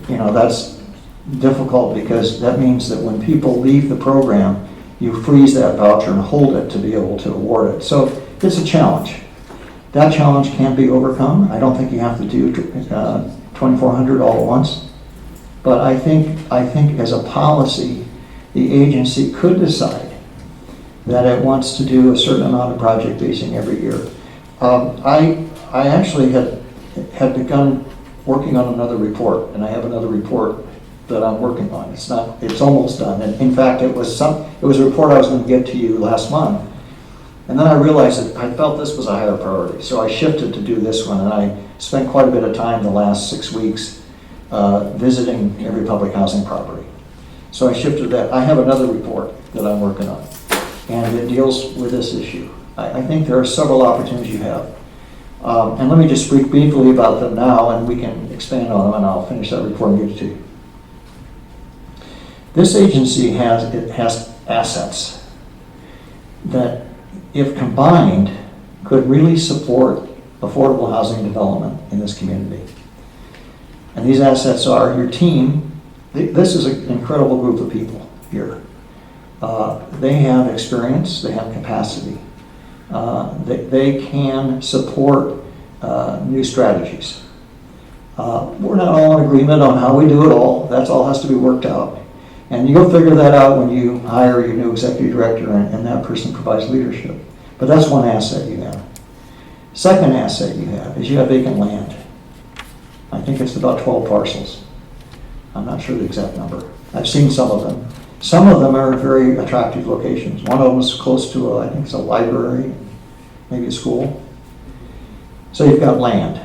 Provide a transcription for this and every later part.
you know, that's difficult because that means that when people leave the program, you freeze that voucher and hold it to be able to award it. So it's a challenge. That challenge can be overcome. I don't think you have to do 2,400 all at once. But I think as a policy, the agency could decide that it wants to do a certain amount of project basing every year. I actually had begun working on another report, and I have another report that I'm working on. It's almost done. And in fact, it was a report I was going to get to you last month. And then I realized that I felt this was a higher priority. So I shifted to do this one, and I spent quite a bit of time the last 6 weeks visiting every public housing property. So I shifted that. I have another report that I'm working on, and it deals with this issue. I think there are several opportunities you have. And let me just speak briefly about them now, and we can expand on them, and I'll finish that report and give it to you. This agency has assets that, if combined, could really support affordable housing development in this community. And these assets are your team. This is an incredible group of people here. They have experience, they have capacity. They can support new strategies. We're not all in agreement on how we do it all. That's all has to be worked out. And you'll figure that out when you hire your new executive director and that person provides leadership. But that's one asset you have. Second asset you have is you have vacant land. I think it's about 12 parcels. I'm not sure the exact number. I've seen some of them. Some of them are very attractive locations. One of them is close to, I think it's a library, maybe a school. So you've got land.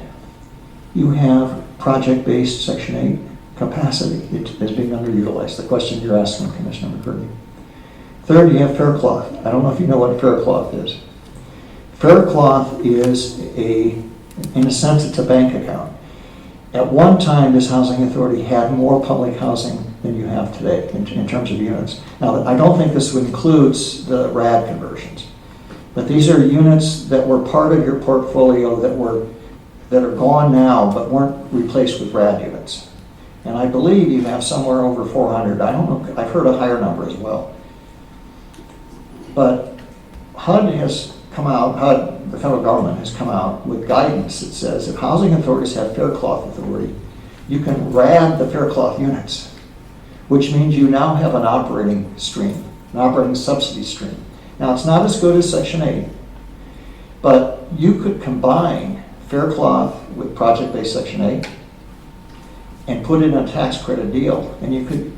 You have project-based Section 8 capacity. It is being underutilized. The question you're asking, Commissioner McCurdy. Third, you have Faircloth. I don't know if you know what Faircloth is. Faircloth is in a sense, it's a bank account. At one time, this housing authority had more public housing than you have today in terms of units. Now, I don't think this includes the RAD conversions, but these are units that were part of your portfolio that are gone now but weren't replaced with RAD units. And I believe you have somewhere over 400. I don't know, I've heard a higher number as well. But HUD has come out, the federal government has come out with guidance that says if housing authorities have Faircloth authority, you can RAD the Faircloth units, which means you now have an operating stream, an operating subsidy stream. Now, it's not as good as Section 8, but you could combine Faircloth with project-based Section 8 and put in a tax credit deal, and you could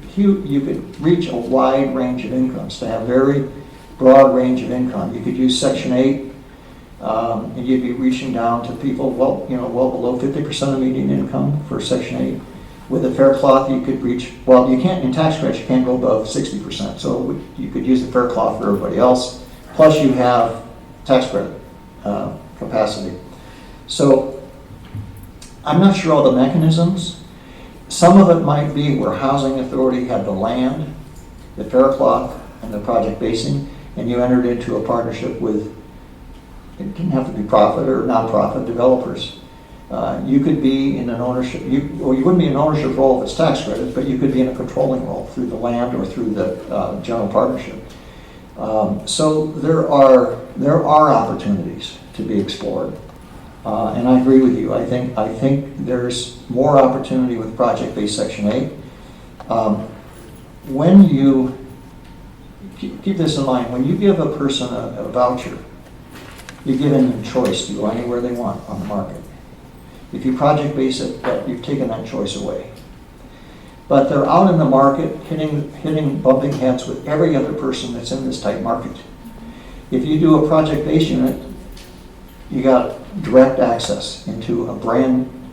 reach a wide range of incomes, to have very broad range of income. You could use Section 8, and you'd be reaching down to people well below 50% of median income for Section 8. With a Faircloth, you could reach, well, you can't, in tax credits, you can't go above 60%. So you could use the Faircloth for everybody else. Plus you have tax credit capacity. So I'm not sure all the mechanisms. Some of it might be where housing authority had the land, the Faircloth, and the project basing, and you entered into a partnership with, it didn't have to be profit or nonprofit developers. You could be in an ownership, you wouldn't be in an ownership role if it's tax credit, but you could be in a controlling role through the land or through the general partnership. So there are opportunities to be explored. And I agree with you. I think there's more opportunity with project-based Section 8. When you keep this in mind, when you give a person a voucher, you give them a choice to go anywhere they want on the market. If you project-base it, you've taken that choice away. But they're out in the market, bumping heads with every other person that's in this tight market. If you do a project-based unit, you got direct access into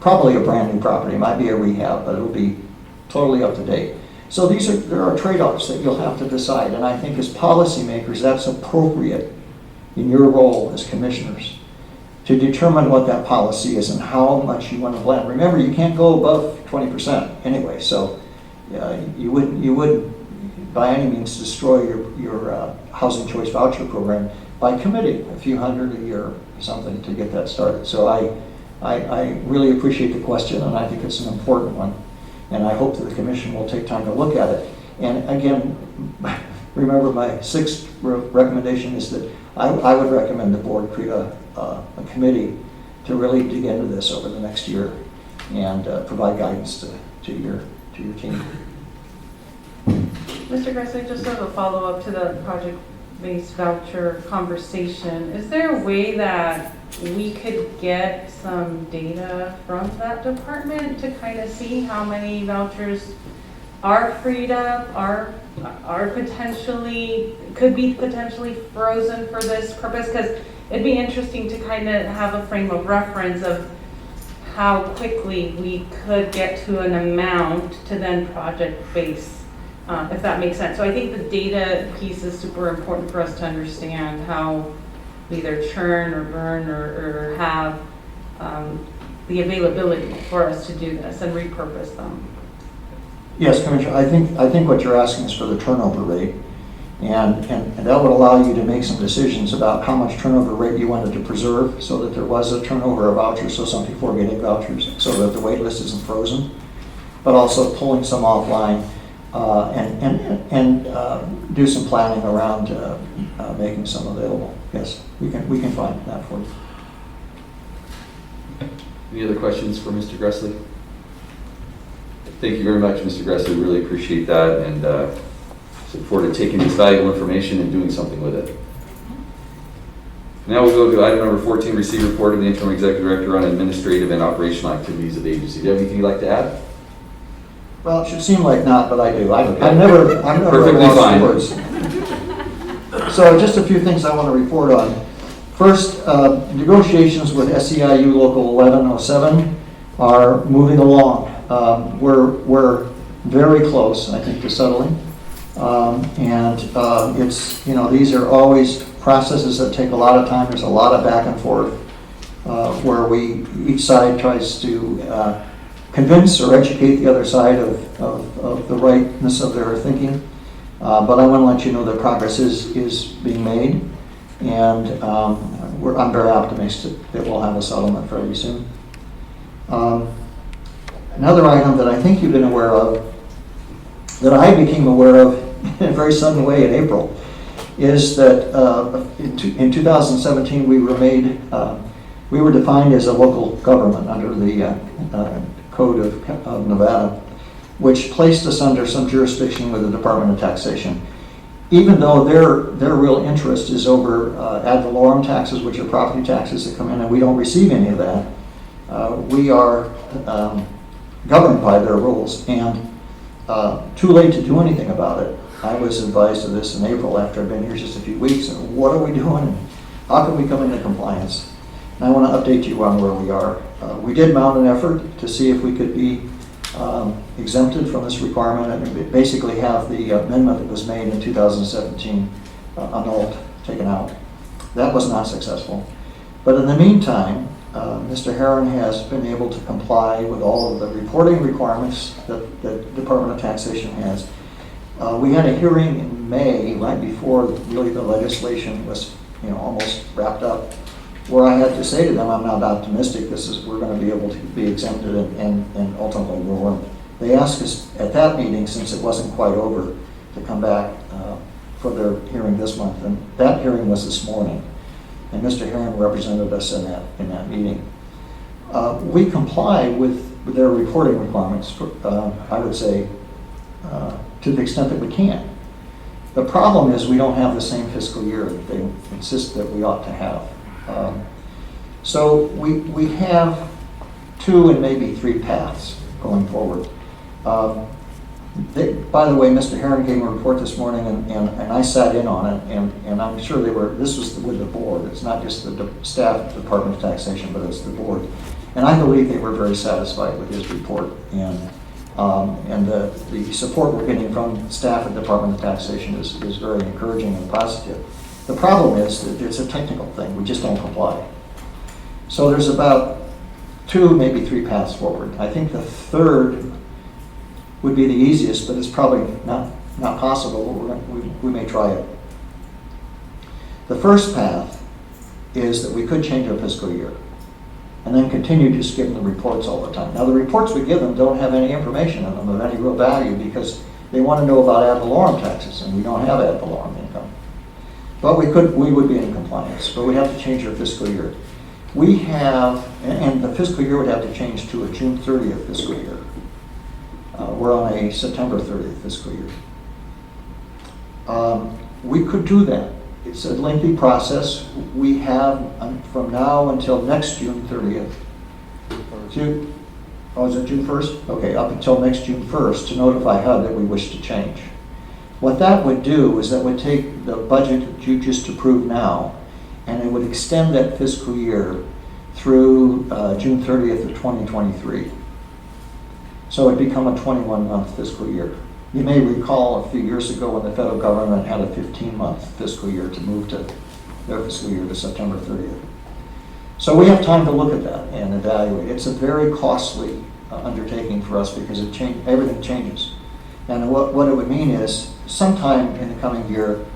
probably a brand new property. It might be a rehab, but it'll be totally up to date. So there are trade-offs that you'll have to decide, and I think as policymakers, that's appropriate in your role as commissioners to determine what that policy is and how much you want to blend. Remember, you can't go above 20% anyway, so you wouldn't by any means destroy your housing choice voucher program by committing a few hundred a year or something to get that started. So I really appreciate the question, and I think it's an important one. And I hope that the commission will take time to look at it. And again, remember my sixth recommendation is that I would recommend the board create a committee to really dig into this over the next year and provide guidance to your team. Mr. Gressler, just sort of a follow-up to the project-based voucher conversation. Is there a way that we could get some data from that department to kind of see how many vouchers are freed up, are could be potentially frozen for this purpose? Because it'd be interesting to kind of have a frame of reference of how quickly we could get to an amount to then project base, if that makes sense. So I think the data piece is super important for us to understand how we either churn or burn or have the availability for us to do this and repurpose them. Yes, Commissioner, I think what you're asking is for the turnover rate, and that would allow you to make some decisions about how much turnover rate you wanted to preserve so that there was a turnover of vouchers, so some people are getting vouchers, so that the wait list isn't frozen, but also pulling some offline and do some planning around making some available. Yes, we can find that for you. Any other questions for Mr. Gressler? Thank you very much, Mr. Gressler. We really appreciate that, and look forward to taking this valuable information and doing something with it. Now we'll go to item number 14, receive report of the interim executive director on administrative and operational activities of the agency. Do you have anything you'd like to add? Well, it should seem like not, but I do. I've never Perfectly fine. Words. So just a few things I want to report on. First, negotiations with SEIU Local 1107 are moving along. We're very close, I think, to settling. It's, these are always processes that take a lot of time. There's a lot of back and forth where each side tries to convince or educate the other side of the rightness of their thinking. But I want to let you know that progress is being made, and I'm very optimistic that we'll have a settlement fairly soon. Another item that I think you've been aware of, that I became aware of in a very sudden way in April, is that in 2017 we were defined as a local government under the Code of Nevada, which placed us under some jurisdiction with the Department of Taxation. Even though their real interest is over ad valorem taxes, which are property taxes that come in, and we don't receive any of that, we are governed by their rules, and too late to do anything about it. I was advised of this in April after I've been here just a few weeks, and what are we doing? How can we come into compliance? And I want to update you on where we are. We did mount an effort to see if we could be exempted from this requirement and basically have the amendment that was made in 2017 annulled, taken out. That was not successful. But in the meantime, Mr. Herron has been able to comply with all of the reporting requirements that the Department of Taxation has. We had a hearing in May, right before really the legislation was almost wrapped up, where I had to say to them, I'm not optimistic we're going to be able to be exempted and ultimately will. They asked us at that meeting, since it wasn't quite over, to come back for their hearing this month, and that hearing was this morning. And Mr. Herron represented us in that meeting. We comply with their reporting requirements, I would say, to the extent that we can. The problem is we don't have the same fiscal year that they insist that we ought to have. So we have 2 and maybe 3 paths going forward. By the way, Mr. Herron gave a report this morning, and I sat in on it, and I'm sure this was with the board. It's not just the staff of the Department of Taxation, but it's the board. And I believe they were very satisfied with his report, and the support we're getting from staff at the Department of Taxation is very encouraging and positive. The problem is that it's a technical thing. We just don't comply. So there's about 2, maybe 3 paths forward. I think the third would be the easiest, but it's probably not possible. We may try it. The first path is that we could change our fiscal year. and then continue just giving the reports all the time. Now, the reports we give them don't have any information in them of any real value because they want to know about ad valorem taxes, and we don't have ad valorem income. But we would be in compliance, but we have to change our fiscal year. We have, and the fiscal year would have to change to a June 30th fiscal year. We're on a September 30th fiscal year. We could do that. It's a lengthy process. We have from now until next June 30th. Is it June 1st? Okay, up until next June 1st to notify HUD that we wish to change. What that would do is that would take the budget that you just approved now, and it would extend that fiscal year through June 30th of 2023. So it'd become a 21-month fiscal year. You may recall a few years ago when the federal government had a 15-month fiscal year to move to their fiscal year to September 30th. So we have time to look at that and evaluate. It's a very costly undertaking for us because everything changes. And what it would mean is sometime in the coming year,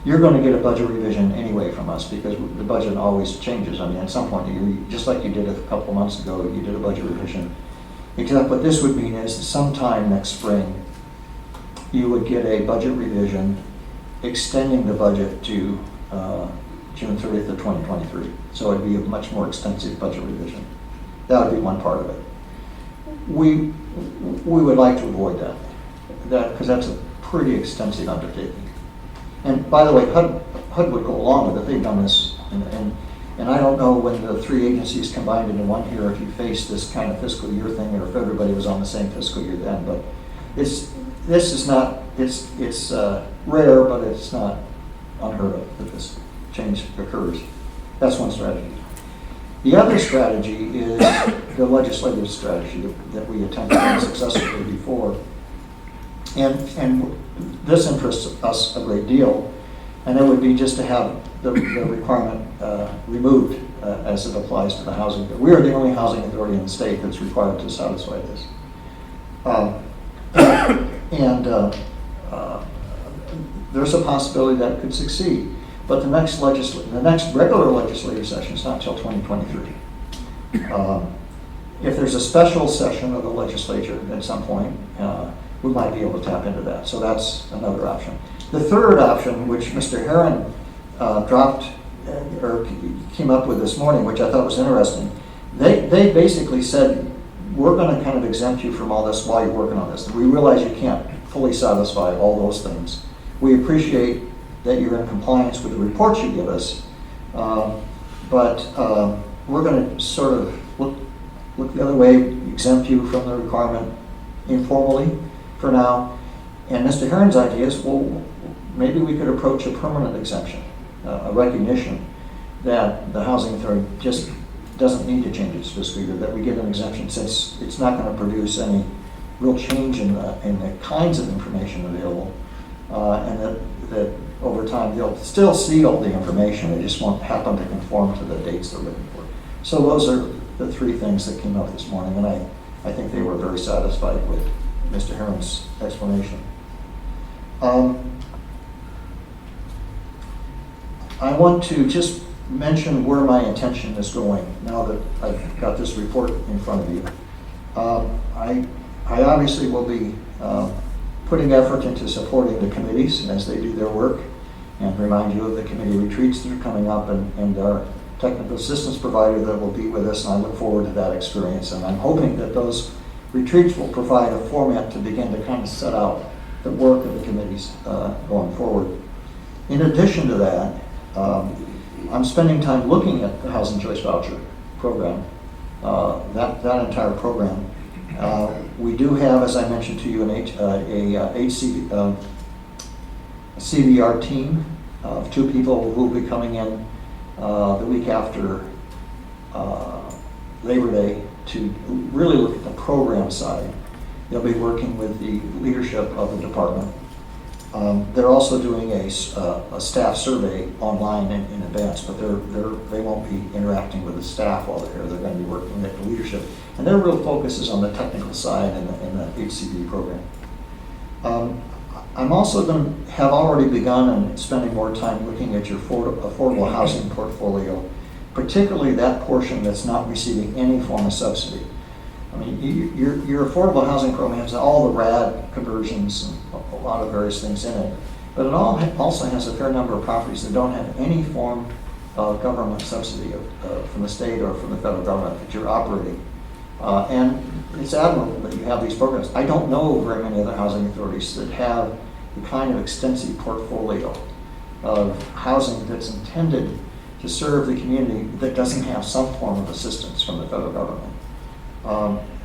you're going to get a budget revision anyway from us because the budget always changes. I mean, at some point, just like you did a couple of months ago, you did a budget revision. Except what this would mean is sometime next spring, you would get a budget revision extending the budget to June 30th of 2023. So it'd be a much more extensive budget revision. That would be one part of it. We would like to avoid that because that's a pretty extensive undertaking. And by the way, HUD would go along with it. They've done this, and I don't know when the three agencies combined into one here if you face this kind of fiscal year thing or if everybody was on the same fiscal year then. But it's rare, but it's not unheard of that this change occurs. That's one strategy. The other strategy is the legislative strategy that we attempted unsuccessfully before. And this interests us a great deal, and it would be just to have the requirement removed as it applies to the housing. We are the only housing authority in the state that's required to satisfy this. There's a possibility that could succeed, but the next regular legislative session is not until 2023. If there's a special session of the legislature at some point, we might be able to tap into that. So that's another option. The third option, which Mr. Herron came up with this morning, which I thought was interesting, they basically said, we're going to kind of exempt you from all this while you're working on this. We realize you can't fully satisfy all those things. We appreciate that you're in compliance with the reports you give us, but we're going to sort of look the other way, exempt you from the requirement informally for now. And Mr. Herron's idea is, well, maybe we could approach a permanent exemption, a recognition that the housing authority just doesn't need to change its fiscal year, that we give an exemption since it's not going to produce any real change in the kinds of information available, and that over time they'll still see all the information, they just won't happen to conform to the dates they're looking for. So those are the three things that came up this morning, and I think they were very satisfied with Mr. Herron's explanation. I want to just mention where my attention is going now that I've got this report in front of you. I obviously will be putting effort into supporting the committees as they do their work, and remind you of the committee retreats that are coming up and our technical assistance provider that will be with us, and I look forward to that experience. And I'm hoping that those retreats will provide a format to begin to kind of set out the work of the committees going forward. In addition to that, I'm spending time looking at the Housing Choice Voucher program, that entire program. We do have, as I mentioned to you, a CVR team of 2 people who will be coming in the week after Labor Day to really look at the program side. They'll be working with the leadership of the department. They're also doing a staff survey online in advance, but they won't be interacting with the staff while they're here. They're going to be working with the leadership. And their real focus is on the technical side in the HCV program. I'm also going to have already begun and spending more time looking at your affordable housing portfolio particularly that portion that's not receiving any form of subsidy. I mean, your affordable housing program has all the RAD conversions and a lot of various things in it, but it also has a fair number of properties that don't have any form of government subsidy from the state or from the federal government that you're operating. And it's admirable that you have these programs. I don't know very many other housing authorities that have the kind of extensive portfolio of housing that's intended to serve the community that doesn't have some form of assistance from the federal government.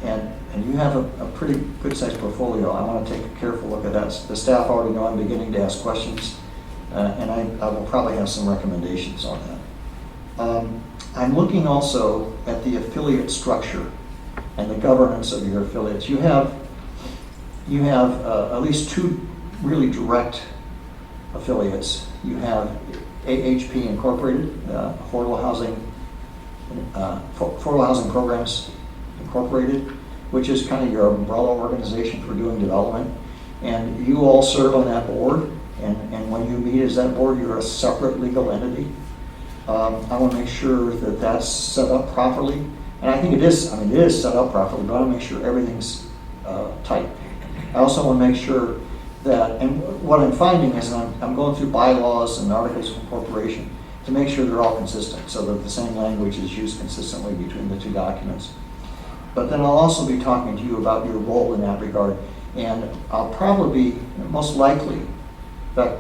And you have a pretty good-sized portfolio. I want to take a careful look at that. The staff already know I'm beginning to ask questions, and I will probably have some recommendations on that. I'm looking also at the affiliate structure and the governance of your affiliates. You have at least two really direct affiliates. You have AHP Incorporated, Affordable Housing Programs Incorporated, which is kind of your umbrella organization for doing development. And you all serve on that board, and when you meet as that board, you're a separate legal entity. I want to make sure that that's set up properly. And I think it is, it is set up properly, but I want to make sure everything's tight. I also want to make sure that, and what I'm finding is I'm going through bylaws and articles of incorporation to make sure they're all consistent so that the same language is used consistently between the two documents. But then I'll also be talking to you about your role in that regard. And I'll probably be, most likely, in fact,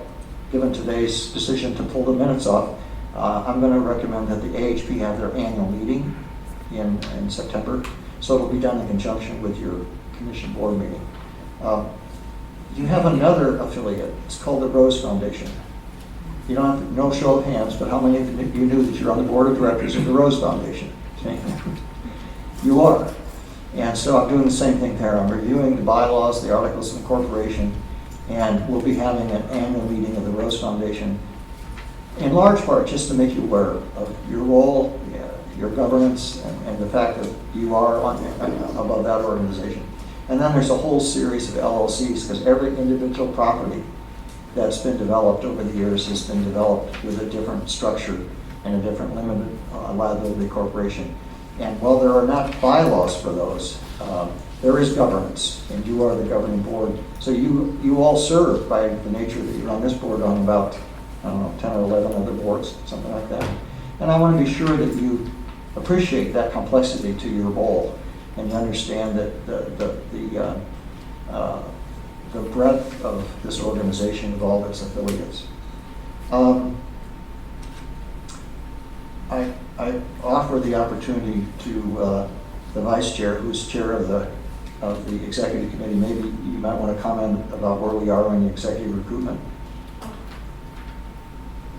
given today's decision to pull the minutes off, I'm going to recommend that the AHP have their annual meeting in September. So it'll be done in conjunction with your commission board meeting. You have another affiliate. It's called the Rose Foundation. You don't have to, no show of hands, but how many of you knew that you're on the board of directors of the Rose Foundation? You are. And so I'm doing the same thing there. I'm reviewing the bylaws, the articles of incorporation, and we'll be having an annual meeting of the Rose Foundation, in large part just to make you aware of your role, your governance, and the fact that you are above that organization. And then there's a whole series of LLCs, because every individual property that's been developed over the years has been developed with a different structure and a different limited liability corporation. And while there are not bylaws for those, there is governance, and you are the governing board. So you all serve, by the nature that you're on this board, on about, 10 or 11 other boards, something like that. And I want to be sure that you appreciate that complexity to your role, and you understand that the breadth of this organization with all its affiliates. I offer the opportunity to the vice chair, who's chair of the executive committee. Maybe you might want to comment about where we are in the executive recruitment.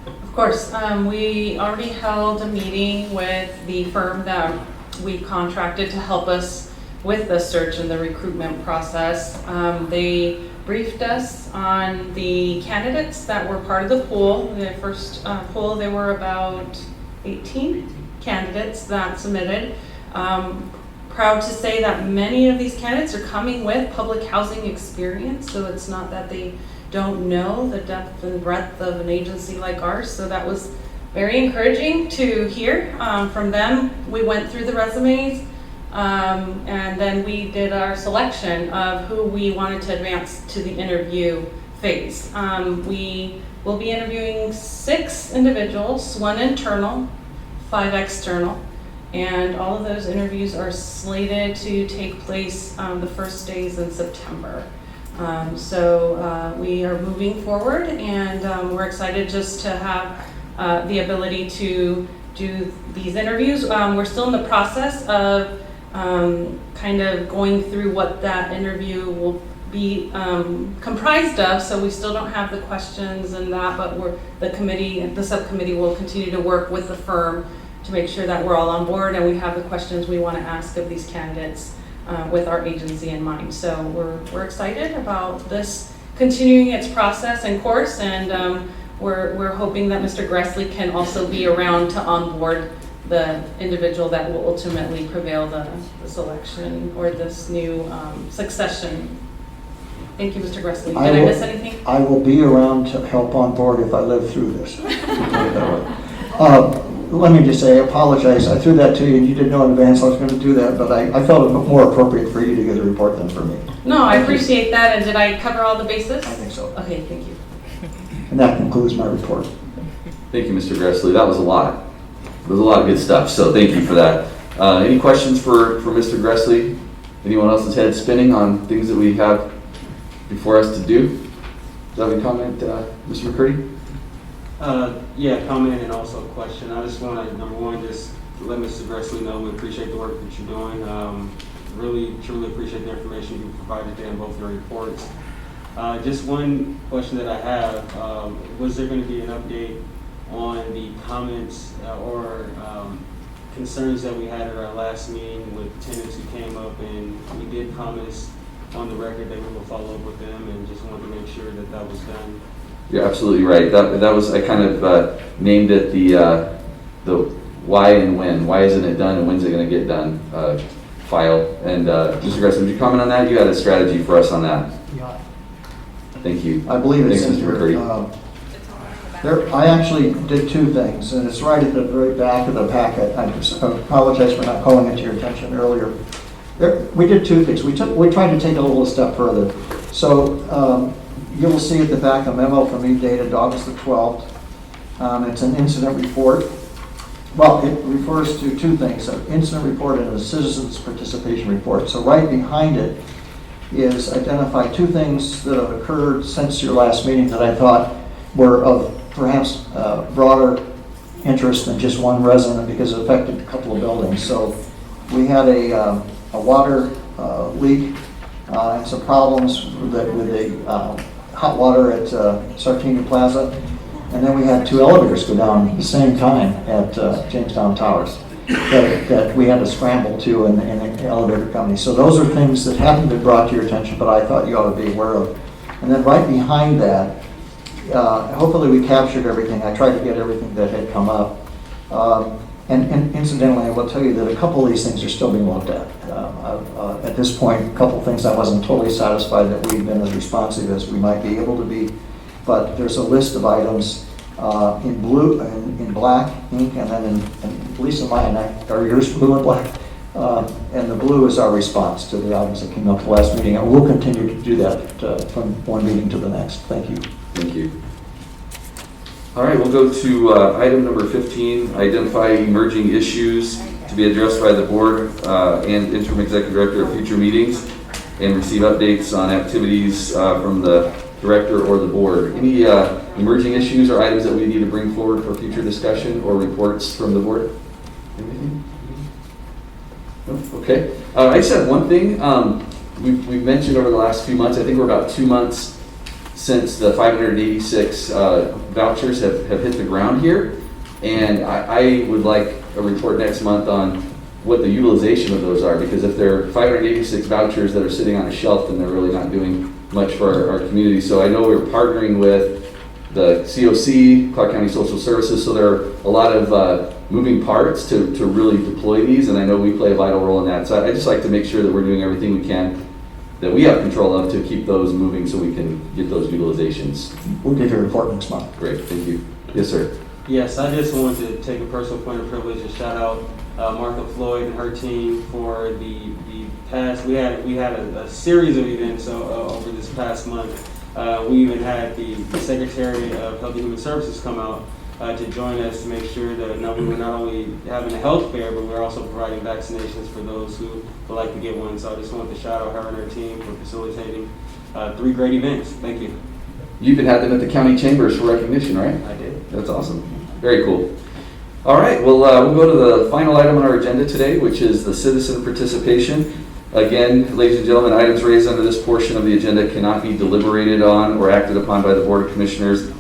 Of course, we already held a meeting with the firm that we contracted to help us with the search and the recruitment process. They briefed us on the candidates that were part of the pool. The first pool, there were about 18 candidates that submitted. Proud to say that many of these candidates are coming with public housing experience, so it's not that they don't know the depth and breadth of an agency like ours. So that was very encouraging to hear from them. We went through the resumes, and then we did our selection of who we wanted to advance to the interview phase. We will be interviewing 6 individuals, 1 internal, 5 external, and all of those interviews are slated to take place the first days in September. So we are moving forward, and we're excited just to have the ability to do these interviews. We're still in the process of kind of going through what that interview will be comprised of, so we still don't have the questions and that, but the subcommittee will continue to work with the firm to make sure that we're all on board and we have the questions we want to ask of these candidates with our agency in mind. So we're excited about this continuing its process and course, and we're hoping that Mr. Gressley can also be around to onboard the individual that will ultimately prevail the selection or this new succession. Thank you, Mr. Gressley. Did I miss anything? I will be around to help on board if I live through this. let me just say, I apologize. I threw that to you, and you didn't know in advance I was going to do that, but I felt it more appropriate for you to get a report than for me. No, I appreciate that, and did I cover all the bases? I think so. Okay, thank you. And that concludes my report. Thank you, Mr. Gressley. That was a lot. There was a lot of good stuff, so thank you for that. Any questions for Mr. Gressley? Anyone else's head spinning on things that we have before us to do? Do you have any comment, Mr. McCurdy? Yeah, comment and also a question. I just want to, number one, just let Mr. Gressley know we appreciate the work that you're doing. Really, truly appreciate the information you provided today in both your reports. Just one question that I have, was there going to be an update on the comments or concerns that we had at our last meeting with tenants who came up, and we did promise on the record that we will follow up with them, and just wanted to make sure that that was done. You're absolutely right. That was, I kind of named it the why and when. Why isn't it done and when's it going to get done file. And Mr. Gressley, would you comment on that? You had a strategy for us on that. Yeah. Thank you. I believe it's Thanks, in Mr. here. McCurdy. I actually did two things, and it's right at the very back of the packet. I just apologize for not calling it to your attention earlier. We did two things. We tried to take it a little step further. So you will see at the back a memo from me dated August the 12th. It's an incident report. Well, it refers to two things, an incident report and a citizens participation report. So right behind it is identify two things that have occurred since your last meeting that I thought were of perhaps broader interest than just one resident because it affected a couple of buildings. So we had a water leak and some problems with the hot water at Sartini Plaza. And then we had two elevators go down at the same time at Jamestown Towers that we had to scramble to in the elevator company. So those are things that haven't been brought to your attention, but I thought you ought to be aware of. And then right behind that, hopefully we captured everything. I tried to get everything that had come up. And incidentally, I will tell you that a couple of these things are still being looked at. At this point, a couple of things I wasn't totally satisfied that we've been as responsive as we might be able to be. But there's a list of items in blue, in black ink, and then at least in mine, are yours blue and black? And the blue is our response to the items that came up at the last meeting. And we'll continue to do that from one meeting to the next. Thank you. Thank you. All right, we'll go to item number 15, identify emerging issues to be addressed by the board and interim executive director at future meetings, and receive updates on activities from the director or the board. Any emerging issues or items that we need to bring forward for future discussion or reports from the board? Anything? No? Okay. I just had one thing. We've mentioned over the last few months, I think we're about 2 months since the 586 vouchers have hit the ground here. And I would like a report next month on what the utilization of those are, because if there are 586 vouchers that are sitting on a shelf, then they're really not doing much for our community. So I know we're partnering with the COC, Clark County Social Services, so there are a lot of moving parts to really deploy these, and I know we play a vital role in that. So I just like to make sure that we're doing everything we can that we have control of to keep those moving so we can get those utilizations. We'll give you a report next month. Great, thank you. Yes, sir. Yes, I just wanted to take a personal point of privilege and shout out Martha Floyd and her team for the past. We had a series of events over this past month. We even had the Secretary of Health and Human Services come out to join us to make sure that we were not only having a health fair, but we're also providing vaccinations for those who would like to get one. So I just wanted to shout out her and her team for facilitating 3 great events. Thank you. You even had them at the county chambers for recognition, right? I did. That's awesome. Very cool. All right, well, we'll go to the final item on our agenda today, which is the citizen participation. Again, ladies and gentlemen, items raised under this portion of the agenda cannot be deliberated on or acted upon by the Board of Commissioners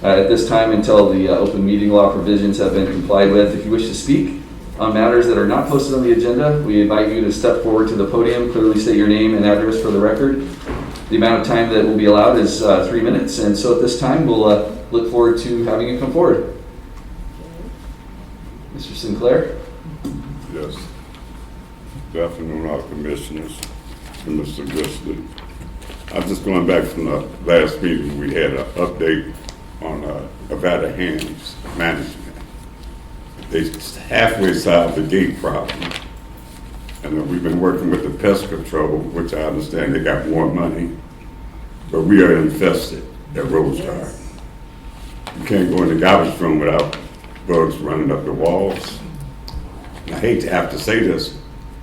at this time until the open meeting law provisions have been complied with. If you wish to speak on matters that are not posted on the agenda, we invite you to step forward to the podium, clearly state your name and address for the record. The amount of time that will be allowed is 3 minutes, and so at this time, we'll look forward to having you come forward. Mr. Sinclair? Yes. Good afternoon, our commissioners and Mr. Gressley. I'm just going back from the last meeting. We had an update on Nevada Hands management. They halfway solved the gate problem. And we've been working with the pest control, which I understand they got more money, but we are infested at Rose Garden. You can't go in the garbage room without bugs running up the walls. And I hate to have to say this,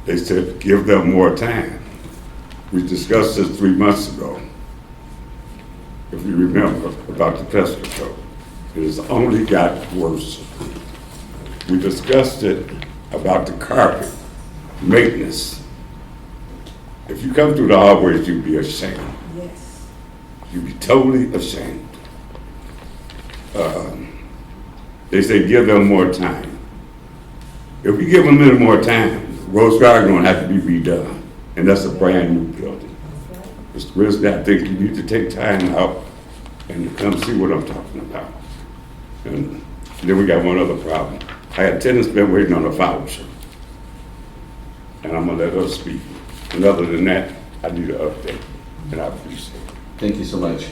they said give them more time. We discussed this 3 months ago, if you remember, about the pest control. It has only got worse. We discussed it about the carpet, maintenance. If you come through the hallways, you'd be ashamed. Yes. You'd be totally ashamed. They say give them more time. If we give them a little more time, Rose Garden don't have to be redone, and that's a brand new building. Mr. Grizzly, I think you need to take time out and come see what I'm talking about. And then we got one other problem. I had tenants been waiting on a voucher, and I'm gonna let her speak. And other than that, I need an update, and I appreciate it. Thank you so much.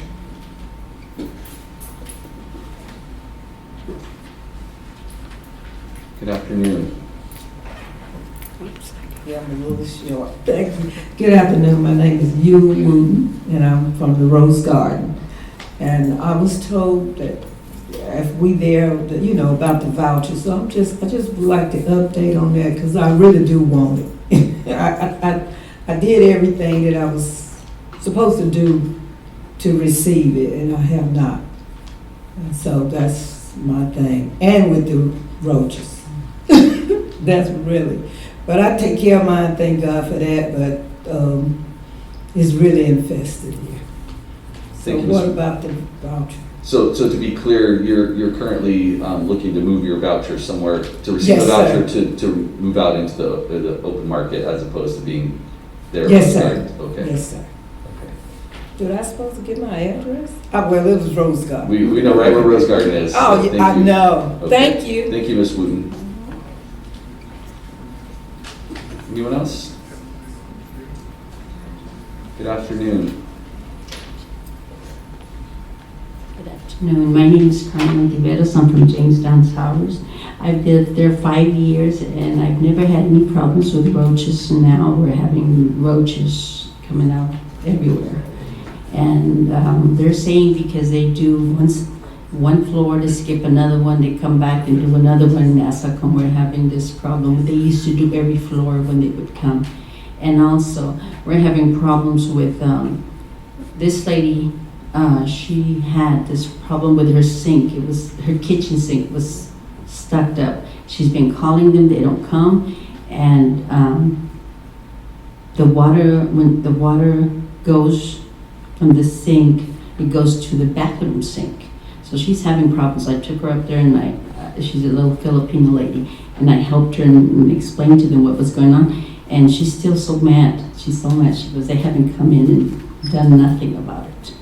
Good afternoon. Yeah, I'm a little short. Thank you. Good afternoon. My name is Yu Wooten, and I'm from the Rose Garden. And I was told that if we there, that, you know, about the vouchers. So I just would like to update on that because I really do want it. I did everything that I was supposed to do to receive it, and I have not. And so that's my thing. And with the roaches. That's really, but I take care of mine, thank God for that, but it's really infested here. So Thank you, what Ms. about the voucher? So to be clear, you're currently looking to move your voucher somewhere, to receive a Yes, voucher sir. to move out into the open market as opposed to being there? Yes, sir. Okay. Yes, sir. Okay. Did I supposed to get my address? Well, it was Rose Garden. We know right where Rose Garden is. Oh, so yeah, thank I you. know. Okay. Thank you. Thank you, Ms. Wooten. Anyone else? Good afternoon. Good afternoon. My name is Carmen Tiveros. I'm from Jamestown Towers. I've lived there 5 years and I've never had any problems with roaches. And now we're having roaches coming out everywhere. And they're saying because they do one floor to skip another one, they come back and do another one, and that's how come we're having this problem. They used to do every floor when they would come. And also, we're having problems with this lady. She had this problem with her sink. It was her kitchen sink was stuck up. She's been calling them, they don't come, and when the water goes from the sink, it goes to the bathroom sink. So she's having problems. I took her up there, and she's a little Filipino lady, and I helped her and explained to them what was going on. And she's still so mad. She's so mad. She goes, they haven't come in and done nothing about it.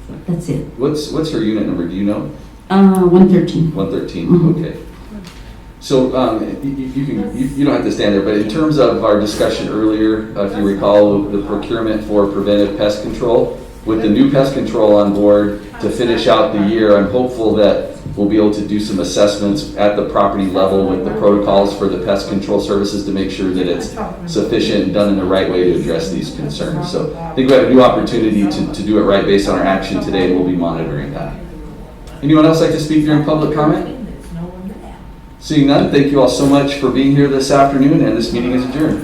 So that's it. What's her unit number? Do you know? 113. 113. Mhm. Okay. So you don't have to stand there, but in terms of our discussion earlier, if you recall, the procurement for preventive pest control, with the new pest control on board to finish out the year, I'm hopeful that we'll be able to do some assessments at the property level with the protocols for the pest control services to make sure that it's sufficient and done in the right way to address these concerns. So I think we have a new opportunity to do it right based on our action today, and we'll be monitoring that. Anyone else like to speak during public comment? Seeing none, thank you all so much for being here this afternoon, and this meeting is adjourned.